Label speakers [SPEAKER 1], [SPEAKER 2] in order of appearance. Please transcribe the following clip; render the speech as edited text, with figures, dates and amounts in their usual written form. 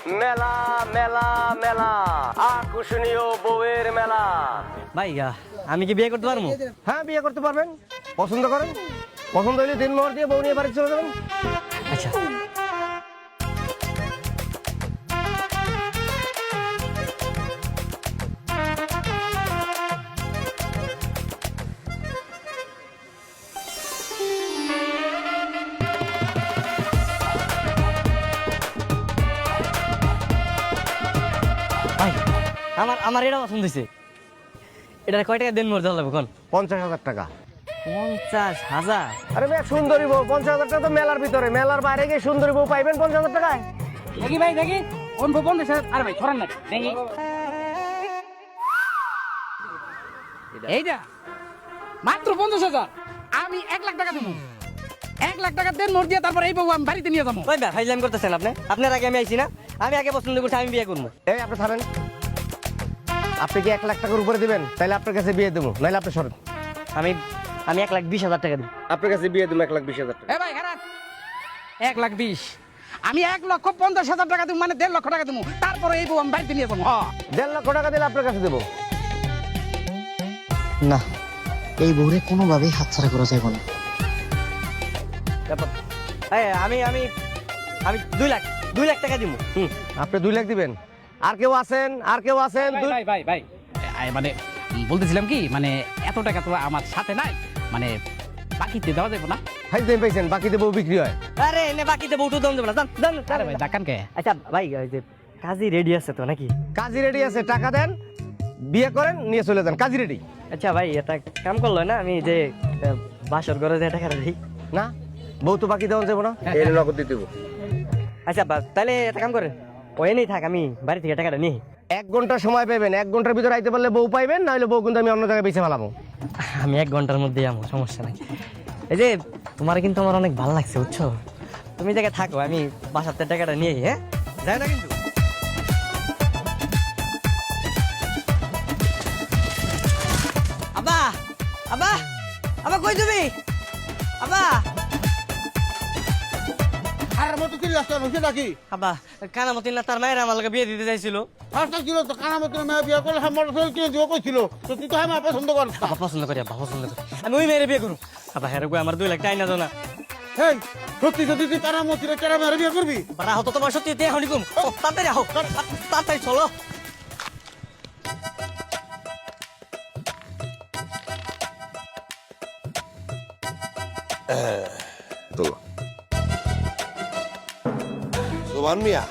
[SPEAKER 1] মেলা মেলা মেলা আকর্ষণীয় বউয়ের মেলা।
[SPEAKER 2] ভাই আমি কি বিয়ে করতে পারবো?
[SPEAKER 1] হ্যাঁ, বিয়ে করতে পারবেন। পছন্দ করেন, পছন্দ হলে দিনমোহর দিয়ে বউ নিয়ে বাড়ি চলে যাবেন।
[SPEAKER 2] আচ্ছা ভাই, আমার এটা পছন্দ হয়েছে। এটা কয় টাকা দেন মোর দেওয়া লাগবে কোন?
[SPEAKER 1] 50,000 টাকা।
[SPEAKER 2] 50,000?
[SPEAKER 1] আরে মেয়ে, সুন্দরী বউ 50,000 টাকা তো মেলার ভিতরে, মেলার বাইরে গিয়ে সুন্দরী বউ পাইবেন 50,000 টাকায়?
[SPEAKER 3] দেখি ভাই দেখি কোন ভবন দেশে। আরে ভাই ছড়ান না দেখি এইটা মাত্র 50,000। আমি 1,00,000 টাকা দেবো। 1,00,000 টাকা দেন মোট দিয়ে তারপর এই বউ আমি বাড়িতে নিয়ে যাবো।
[SPEAKER 2] ভাই ফাইজলাম করতেছেন আপনি? আপনার আগে আমি আইছি না? আমি আগে পছন্দ করছি, আমি বিয়ে করবো।
[SPEAKER 1] এই আপনি থামেন। আপনি কি 1,00,000 টাকার উপরে দিবেন? তাহলে আপনার কাছে বিয়ে দেবো, নাহলে আপনি সরেন।
[SPEAKER 2] আমি 1,20,000 টাকা দিই।
[SPEAKER 1] আপনার কাছে বিয়ে দেবো 1,20,000 টাকা।
[SPEAKER 3] এ ভাই খারাপ 1,20,000। আমি 1,50,000 টাকা দেবো, মানে 1,50,000 টাকা দেবো। তারপরে এই বউ আমি বাড়িতে নিয়ে যাবো।
[SPEAKER 1] 1.5 লক্ষ টাকা দিলে আপনার কাছে দেবো।
[SPEAKER 4] না, এই বউরে কোনোভাবেই হাতছাড়া করা যাবে না।
[SPEAKER 2] তারপর আমি আমি আমি 2 লাখ টাকা দিব।
[SPEAKER 1] আপনি 2 লাখ দিবেন? আর কেউ আছেন? আর কেউ আছেন?
[SPEAKER 3] ভাই ভাই ভাই মানে বলতেছিলাম কি, মানে এত টাকা তো আমার সাথে নাই, মানে বাকিতে দেওয়া যাবে না?
[SPEAKER 1] হাই দেন পাইছেন, বাকিতে বউ বিক্রি হয়।
[SPEAKER 2] আরে এনে বাকিতে বউটু দাম দেব না, জান জান।
[SPEAKER 3] আরে ভাই ডাকান কে?
[SPEAKER 2] আচ্ছা ভাই, ওই যে কাজী রেডি আছে তো নাকি?
[SPEAKER 1] কাজী রেডি আছে, টাকা দেন, বিয়ে করেন, নিয়ে চলে যান। কাজী রেডি।
[SPEAKER 2] আচ্ছা ভাই, এটা কাম করলো না? আমি যে বাসর ঘরে যে টাকা দিই
[SPEAKER 1] না, বউ তো বাকি দেওয়া যাবো না, এই নগদ দিয়ে দেবো।
[SPEAKER 2] আচ্ছা তাহলে একটা কাম করেন, ওই নেই থাক, আমি বাড়ি থেকে টাকাটা নিই।
[SPEAKER 1] 1 ঘন্টা সময় পাবেন, 1 ঘন্টার ভিতরে আইতে পারলে বউ পাইবেন, নাহলে বউ কিন্তু আমি অন্য জায়গায় বেঁচে ফেলাবো।
[SPEAKER 2] আমি 1 ঘন্টার মধ্যে আমার সমস্যা নাই। এই যে তোমার কিন্তু আমার অনেক ভালো লাগছে, বুঝছো? তুমি জায়গায় থাকো, আমি বাসাতে টাকাটা নিয়ে। হ্যাঁ, যাই না কিন্তু। আবা আবা আবা, কই তুমি? আবা
[SPEAKER 5] আর মতো কি রাস্তা বসে নাকি?
[SPEAKER 2] আবা, কানামতি না তার মায়ের আমার লগে বিয়ে দিতে চাইছিল।
[SPEAKER 5] রাস্তা ছিল তো কানা মতো মেয়ে বিয়ে করলে মোটরসাইকেল কিনে দিব কইছিল, তো তুই তো আমার পছন্দ করিস না।
[SPEAKER 2] আবা পছন্দ করি, আবা পছন্দ করি, আমি ওই মেয়ের বিয়ে করুম। আবা হ্যাঁ গো, আমার 2 লাখ টাকা না দাও না।
[SPEAKER 5] এই সত্যি সত্যি তুই কানা মতো কেরা মেয়ে বিয়ে করবি?
[SPEAKER 2] রাহো তো, তোমার সত্যি এখনই কম। তাড়াতাড়ি রাহো, তাড়াতাড়ি চলো।
[SPEAKER 6] সোবান মিয়া,